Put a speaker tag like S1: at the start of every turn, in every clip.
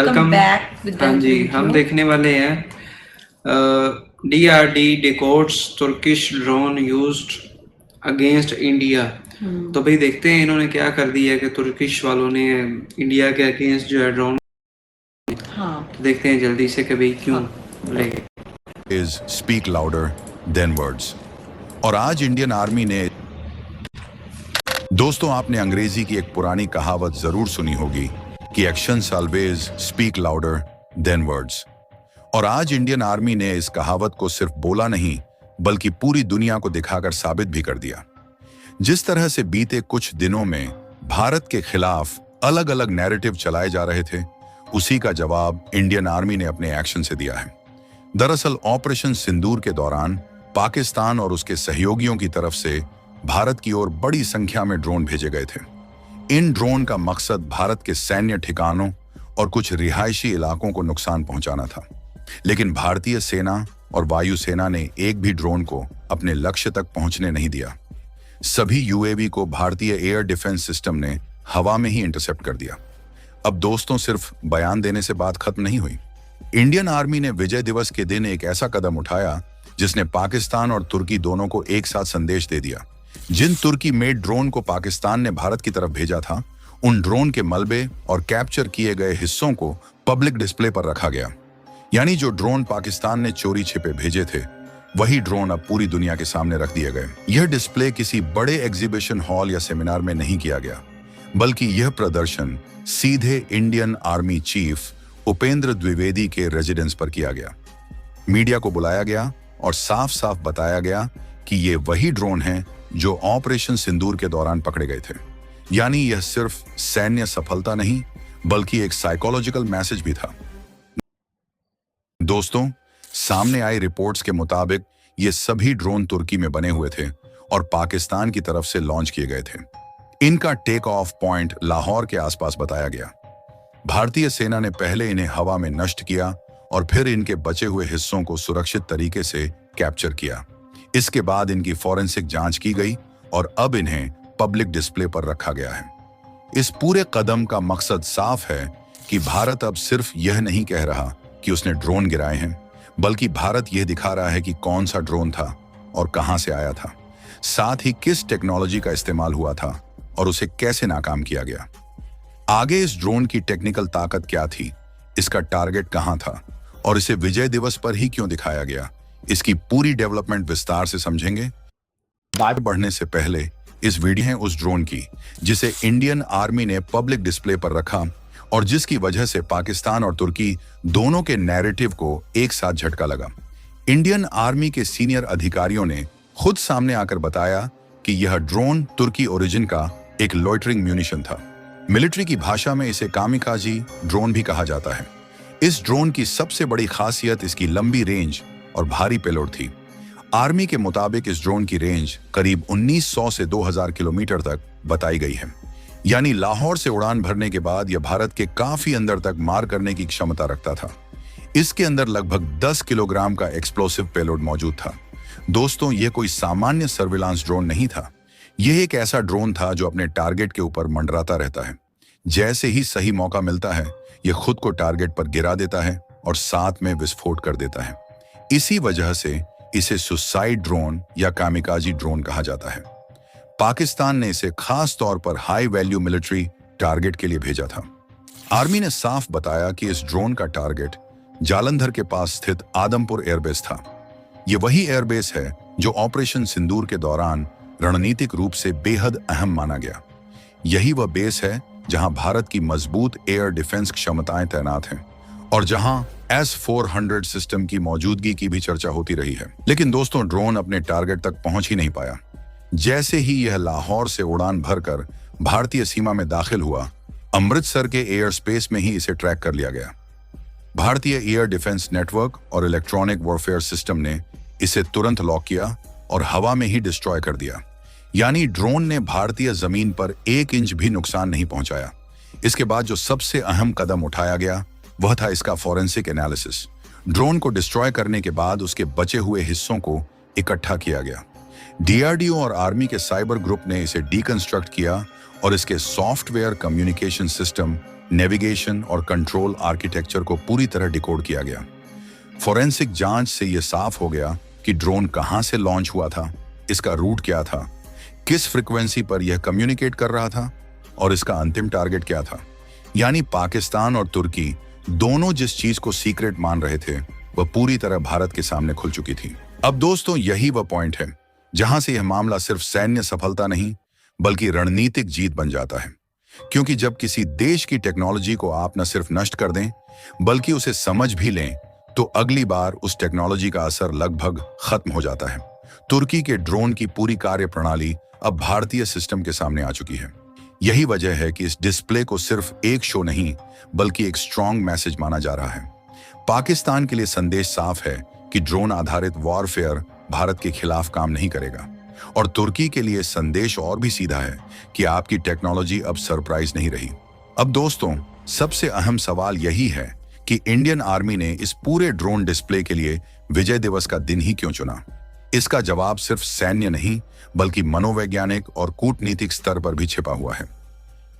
S1: Welcome
S2: back with
S1: हाँ जी, हम देखने वाले हैं DRD डिकोड्स Turkish drone used against India. तो भाई देखते हैं इन्होंने क्या कर दिया कि तुर्किश वालों ने इंडिया के अगेंस्ट जो है ड्रोन।
S2: हाँ
S1: तो देखते हैं जल्दी से कि भाई क्यों बोलेंगे।
S3: Is speak louder than words। और आज इंडियन आर्मी ने, दोस्तों आपने अंग्रेजी की एक पुरानी कहावत जरूर सुनी होगी कि actions always speak louder than words. और आज इंडियन आर्मी ने इस कहावत को सिर्फ बोला नहीं बल्कि पूरी दुनिया को दिखाकर साबित भी कर दिया। जिस तरह से बीते कुछ दिनों में भारत के खिलाफ अलग अलग नैरेटिव चलाए जा रहे थे, उसी का जवाब इंडियन आर्मी ने अपने एक्शन से दिया है। दरअसल ऑपरेशन सिंदूर के दौरान पाकिस्तान और उसके सहयोगियों की तरफ से भारत की ओर बड़ी संख्या में ड्रोन भेजे गए थे। इन ड्रोन का मकसद भारत के सैन्य ठिकानों और कुछ रिहायशी इलाकों को नुकसान पहुंचाना था, लेकिन भारतीय सेना और वायुसेना ने एक भी ड्रोन को अपने लक्ष्य तक पहुंचने नहीं दिया। सभी यूएवी को भारतीय एयर डिफेंस सिस्टम ने हवा में ही इंटरसेप्ट कर दिया। अब दोस्तों, सिर्फ बयान देने से बात खत्म नहीं हुई। इंडियन आर्मी ने विजय दिवस के दिन एक ऐसा कदम उठाया जिसने पाकिस्तान और तुर्की दोनों को एक साथ संदेश दे दिया। जिन तुर्की मेड ड्रोन को पाकिस्तान ने भारत की तरफ भेजा था, उन ड्रोन के मलबे और कैप्चर किए गए हिस्सों को पब्लिक डिस्प्ले पर रखा गया। यानी जो ड्रोन पाकिस्तान ने चोरी छिपे भेजे थे, वही ड्रोन अब पूरी दुनिया के सामने रख दिए गए। यह डिस्प्ले किसी बड़े एग्जीबिशन हॉल या सेमिनार में नहीं किया गया, बल्कि यह प्रदर्शन सीधे Indian army chief Upendra Dwivedi के रेजिडेंस पर किया गया। मीडिया को बुलाया गया और साफ साफ बताया गया कि ये वही ड्रोन हैं जो ऑपरेशन सिंदूर के दौरान पकड़े गए थे। यानी यह सिर्फ सैन्य सफलता नहीं बल्कि एक साइकोलॉजिकल मैसेज भी था। दोस्तों, सामने आई रिपोर्ट्स के मुताबिक ये सभी ड्रोन तुर्की में बने हुए थे और पाकिस्तान की तरफ से लॉन्च किए गए थे। इनका टेक ऑफ पॉइंट लाहौर के आसपास बताया गया। भारतीय सेना ने पहले इन्हें हवा में नष्ट किया और फिर इनके बचे हुए हिस्सों को सुरक्षित तरीके से कैप्चर किया। इसके बाद इनकी फॉरेंसिक जांच की गई और अब इन्हें पब्लिक डिस्प्ले पर रखा गया है। इस पूरे कदम का मकसद साफ है कि भारत अब सिर्फ यह नहीं कह रहा कि उसने ड्रोन गिराए हैं, बल्कि भारत यह दिखा रहा है कि कौन सा ड्रोन था और कहां से आया था, साथ ही किस टेक्नोलॉजी का इस्तेमाल हुआ था और उसे कैसे नाकाम किया गया। आगे इस ड्रोन की टेक्निकल ताकत क्या थी, इसका टारगेट कहां था और इसे विजय दिवस पर ही क्यों दिखाया गया, इसकी पूरी डेवलपमेंट विस्तार से समझेंगे। आगे बढ़ने से पहले इस वीडियो है उस ड्रोन की जिसे इंडियन आर्मी ने पब्लिक डिस्प्ले पर रखा और जिसकी वजह से पाकिस्तान और तुर्की दोनों के नैरेटिव को एक साथ झटका लगा। इंडियन आर्मी के सीनियर अधिकारियों ने खुद सामने आकर बताया कि यह ड्रोन तुर्की ओरिजिन का एक लॉइटरिंग म्यूनिशन था। मिलिट्री की भाषा में इसे कामिकाजी ड्रोन भी कहा जाता है। इस ड्रोन की सबसे बड़ी खासियत इसकी लंबी रेंज और भारी पेलोड थी। आर्मी के मुताबिक इस ड्रोन की रेंज करीब 1900 से 2000 किलोमीटर तक बताई गई है। यानी लाहौर से उड़ान भरने के बाद यह भारत के काफी अंदर तक मार करने की क्षमता रखता था। इसके अंदर लगभग 10 किलोग्राम का एक्सप्लोसिव पेलोड मौजूद था। दोस्तों, यह कोई सामान्य सर्विलांस ड्रोन नहीं था। यह एक ऐसा ड्रोन था जो अपने टारगेट के ऊपर मंडराता रहता है। जैसे ही सही मौका मिलता है, यह खुद को टारगेट पर गिरा देता है और साथ में विस्फोट कर देता है। इसी वजह से इसे सुसाइड ड्रोन या कामिकाजी ड्रोन कहा जाता है। पाकिस्तान ने इसे खास तौर पर हाई वैल्यू मिलिट्री टारगेट के लिए भेजा था। आर्मी ने साफ बताया कि इस ड्रोन का टारगेट जालंधर के पास स्थित आदमपुर एयरबेस था। यह वही एयरबेस है जो ऑपरेशन सिंदूर के दौरान रणनीतिक रूप से बेहद अहम माना गया। यही वह बेस है जहां भारत की मजबूत एयर डिफेंस क्षमताएं तैनात हैं और जहां S-400 सिस्टम की मौजूदगी की भी चर्चा होती रही है। लेकिन दोस्तों, ड्रोन अपने टारगेट तक पहुंच ही नहीं पाया। जैसे ही यह लाहौर से उड़ान भरकर भारतीय सीमा में दाखिल हुआ, अमृतसर के एयर स्पेस में ही इसे ट्रैक कर लिया गया। भारतीय एयर डिफेंस नेटवर्क और इलेक्ट्रॉनिक वॉरफेयर सिस्टम ने इसे तुरंत लॉक किया और हवा में ही डिस्ट्रॉय कर दिया। यानी ड्रोन ने भारतीय जमीन पर 1 इंच भी नुकसान नहीं पहुंचाया। इसके बाद जो सबसे अहम कदम उठाया गया वह था इसका फॉरेंसिक एनालिसिस। ड्रोन को डिस्ट्रॉय करने के बाद उसके बचे हुए हिस्सों को इकट्ठा किया गया। डीआरडीओ और आर्मी के साइबर ग्रुप ने इसे डीकंस्ट्रक्ट किया और इसके सॉफ्टवेयर, कम्युनिकेशन सिस्टम नेविगेशन और कंट्रोल आर्किटेक्चर को पूरी तरह डिकोड किया गया। फोरेंसिक जांच से यह साफ हो गया कि ड्रोन कहां से लॉन्च हुआ था, इसका रूट क्या था, किस फ्रीक्वेंसी पर यह कम्युनिकेट कर रहा था और इसका अंतिम टारगेट क्या था। यानी पाकिस्तान और तुर्की दोनों जिस चीज को सीक्रेट मान रहे थे वह पूरी तरह भारत के सामने खुल चुकी थी। अब दोस्तों, यही वह पॉइंट है जहां से यह मामला सिर्फ सैन्य सफलता नहीं बल्कि रणनीतिक जीत बन जाता है। क्योंकि जब किसी देश की टेक्नोलॉजी को आप न सिर्फ नष्ट कर दें बल्कि उसे समझ भी लें तो अगली बार उस टेक्नोलॉजी का असर लगभग खत्म हो जाता है। तुर्की के ड्रोन की पूरी कार्य प्रणाली अब भारतीय सिस्टम के सामने आ चुकी है। यही वजह है कि इस डिस्प्ले को सिर्फ एक शो नहीं बल्कि एक स्ट्रॉन्ग मैसेज माना जा रहा है। पाकिस्तान के लिए संदेश साफ है कि ड्रोन आधारित वॉरफेयर भारत के खिलाफ काम नहीं करेगा, और तुर्की के लिए संदेश और भी सीधा है कि आपकी टेक्नोलॉजी अब सरप्राइज नहीं रही। अब दोस्तों, सबसे अहम सवाल यही है कि इंडियन आर्मी ने इस पूरे ड्रोन डिस्प्ले के लिए विजय दिवस का दिन ही क्यों चुना। इसका जवाब सिर्फ सैन्य नहीं बल्कि मनोवैज्ञानिक और कूटनीतिक स्तर पर भी छिपा हुआ है।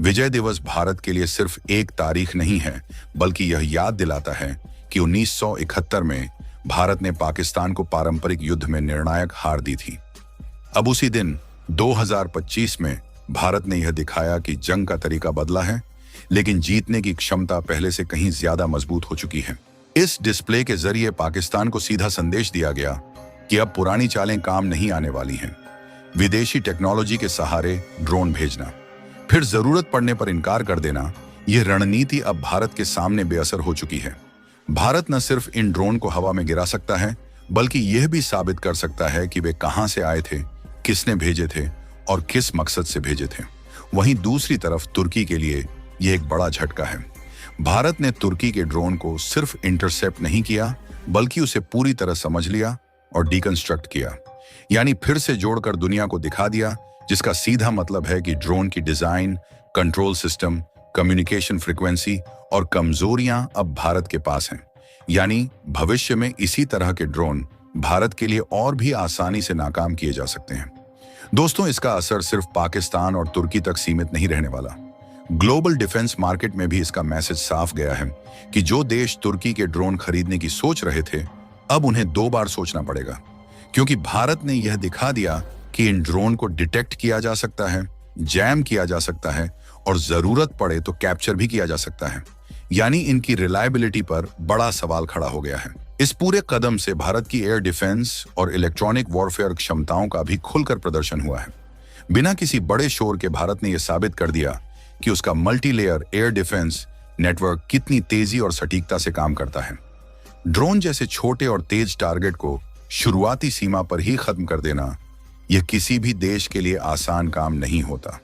S3: विजय दिवस भारत के लिए सिर्फ एक तारीख नहीं है बल्कि यह याद दिलाता है कि 1971 में भारत ने पाकिस्तान को पारंपरिक युद्ध में निर्णायक हार दी थी। अब उसी दिन 2025 में भारत ने यह दिखाया कि जंग का तरीका बदला है लेकिन जीतने की क्षमता पहले से कहीं ज्यादा मजबूत हो चुकी है। इस डिस्प्ले के जरिए पाकिस्तान को सीधा संदेश दिया गया कि अब पुरानी चालें काम नहीं आने वाली हैं। विदेशी टेक्नोलॉजी के सहारे ड्रोन भेजना, फिर जरूरत पड़ने पर इनकार कर देना, यह रणनीति अब भारत के सामने बेअसर हो चुकी है। भारत न सिर्फ इन ड्रोन को हवा में गिरा सकता है बल्कि यह भी साबित कर सकता है कि वे कहां से आए थे, किसने भेजे थे और किस मकसद से भेजे थे। वहीं दूसरी तरफ तुर्की के लिए यह एक बड़ा झटका है। भारत ने तुर्की के ड्रोन को सिर्फ इंटरसेप्ट नहीं किया बल्कि उसे पूरी तरह समझ लिया और डिकंस्ट्रक्ट किया, यानी फिर से जोड़कर दुनिया को दिखा दिया, जिसका सीधा मतलब है कि ड्रोन की design, control system, communication frequency और कमजोरियां अब भारत के पास हैं। यानी भविष्य में इसी तरह के ड्रोन भारत के लिए और भी आसानी से नाकाम किए जा सकते हैं। दोस्तों, इसका असर सिर्फ पाकिस्तान और तुर्की तक सीमित नहीं रहने वाला। ग्लोबल डिफेंस मार्केट में भी इसका मैसेज साफ गया है कि जो देश तुर्की के ड्रोन खरीदने की सोच रहे थे अब उन्हें 2 बार सोचना पड़ेगा, क्योंकि भारत ने यह दिखा दिया कि इन ड्रोन को डिटेक्ट किया जा सकता है, जैम किया जा सकता है और जरूरत पड़े तो कैप्चर भी किया जा सकता है। यानी इनकी रिलायबिलिटी पर बड़ा सवाल खड़ा हो गया है। इस पूरे कदम से भारत की एयर डिफेंस और इलेक्ट्रॉनिक वॉरफेयर क्षमताओं का भी खुलकर प्रदर्शन हुआ है। बिना किसी बड़े शोर के भारत ने यह साबित कर दिया कि उसका मल्टीलेयर एयर डिफेंस नेटवर्क कितनी तेजी और सटीकता से काम करता है। ड्रोन जैसे छोटे और तेज टारगेट को शुरुआती सीमा पर ही खत्म कर देना यह किसी भी देश के लिए आसान काम नहीं होता।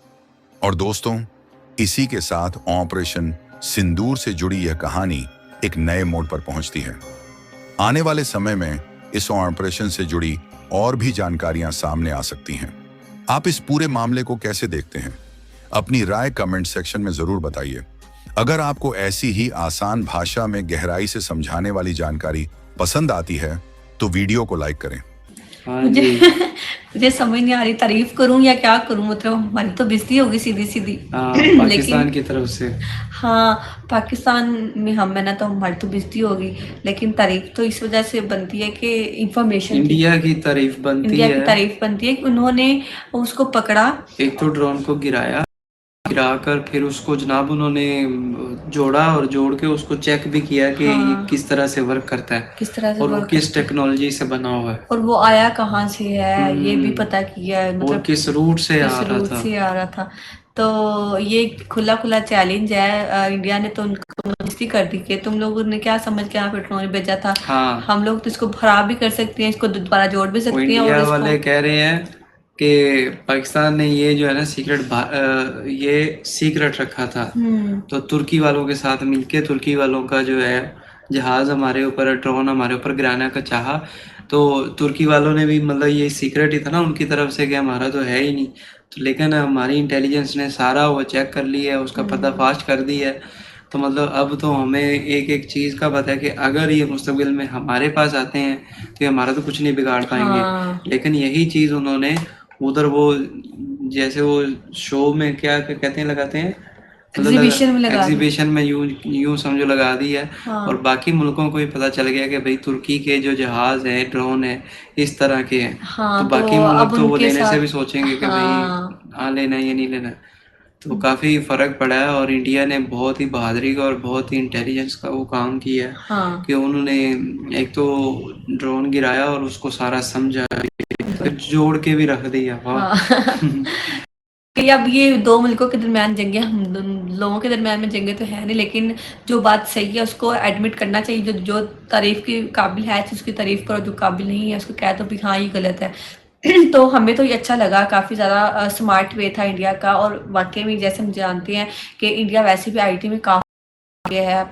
S3: और दोस्तों, इसी के साथ ऑपरेशन सिंदूर से जुड़ी यह कहानी एक नए मोड़ पर पहुंचती है। आने वाले समय में इस ऑपरेशन से जुड़ी और भी जानकारियां सामने आ सकती हैं। आप इस पूरे मामले को कैसे देखते हैं? अपनी राय कमेंट सेक्शन में जरूर बताइए। अगर आपको ऐसी ही आसान भाषा में गहराई से समझाने वाली जानकारी पसंद आती है तो वीडियो को लाइक करें।
S2: मुझे समझ नहीं आ रही, तारीफ करूं या क्या करूं। मतलब हमारी तो बेइज्जती होगी सीधी सीधी।
S1: पाकिस्तान की तरफ से।
S2: हाँ, पाकिस्तान में हम है ना, तो हमारी तो बेइज्जती होगी, लेकिन तारीफ तो इस वजह से बनती है कि इंफॉर्मेशन
S1: इंडिया की तारीफ बनती है।
S2: इंडिया की तारीफ बनती है कि उन्होंने उसको पकड़ा,
S1: एक तो ड्रोन को गिराकर फिर उसको जनाब उन्होंने जोड़ा और जोड़ के उसको चेक भी किया कि ये किस तरह से वर्क करता है,
S2: किस तरह से
S1: और वो किस टेक्नोलॉजी से बना हुआ है,
S2: और वो आया कहाँ से है ये भी पता किया है,
S1: और किस रूट से आ
S2: रहा था। तो ये खुला खुला चैलेंज है। इंडिया ने तो उनको मस्ती कर दी कि तुम लोगों ने क्या समझ के यहाँ पे ड्रोन भेजा था। हम लोग तो इसको खराब भी कर सकते हैं, इसको दोबारा जोड़ भी सकते हैं।
S1: इंडिया वाले कह रहे हैं कि पाकिस्तान ने ये जो है ना ये सीक्रेट रखा था, तो तुर्की वालों के साथ मिलके तुर्की वालों का जो है जहाज हमारे ऊपर, ड्रोन हमारे ऊपर गिराने का चाहा, तो तुर्की वालों ने भी मतलब ये सीक्रेट ही था ना उनकी तरफ से कि हमारा तो है ही नहीं, तो लेकिन हमारी इंटेलिजेंस ने सारा वो चेक कर लिया है, उसका पर्दाफाश कर दिया है। तो मतलब अब तो हमें एक एक चीज़ का पता है कि अगर ये मुस्तकबिल में हमारे पास आते हैं तो ये हमारा तो कुछ नहीं बिगाड़ पाएंगे। लेकिन यही चीज़ उन्होंने उधर वो जैसे वो शो में क्या कहते हैं लगाते हैं एग्जीबिशन में यूं समझो लगा दी है।
S2: हाँ।
S1: और बाकी मुल्कों को भी पता चल गया कि भाई तुर्की के जो जहाज हैं, ड्रोन है, इस तरह के हैं।
S2: हाँ,
S1: तो बाकी मुल्क
S2: अब
S1: तो वो
S2: उनके
S1: लेने से भी
S2: साथ
S1: सोचेंगे कि भाई
S2: हाँ
S1: हाँ लेना है या नहीं लेना। तो काफ़ी फ़र्क पड़ा है और इंडिया ने बहुत ही बहादुरी का और बहुत ही इंटेलिजेंस का वो काम किया है
S2: हाँ
S1: कि उन्होंने एक तो ड्रोन गिराया और उसको सारा समझा, फिर जोड़ के भी रख दिया। वाह।
S2: हाँ कि अब ये दो मुल्कों के दरमियान जंगे, हम लोगों के दरमियान में जंगे तो है नहीं, लेकिन जो बात सही है उसको एडमिट करना चाहिए। जो तारीफ की काबिल है उसकी तारीफ करो, जो काबिल नहीं है उसको कह दो भी हाँ ये गलत है। तो हमें तो ये अच्छा लगा, काफ़ी ज़्यादा स्मार्ट वे था इंडिया का। और वाकई में जैसे हम जानते हैं कि इंडिया वैसे भी आईटी में काफ़ी आगे है,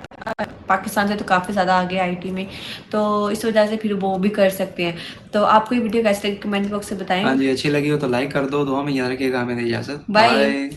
S2: पाकिस्तान से तो काफ़ी ज़्यादा आगे आईटी में, तो इस वजह से फिर वो भी कर सकते हैं। तो आपको ये वीडियो कैसे लगी कमेंट बॉक्स से बताएं।
S1: हाँ जी, अच्छी लगी हो तो लाइक कर दो, दुआ में याद रखिएगा। हमें इजाज़त,
S2: बाय।
S1: बाय।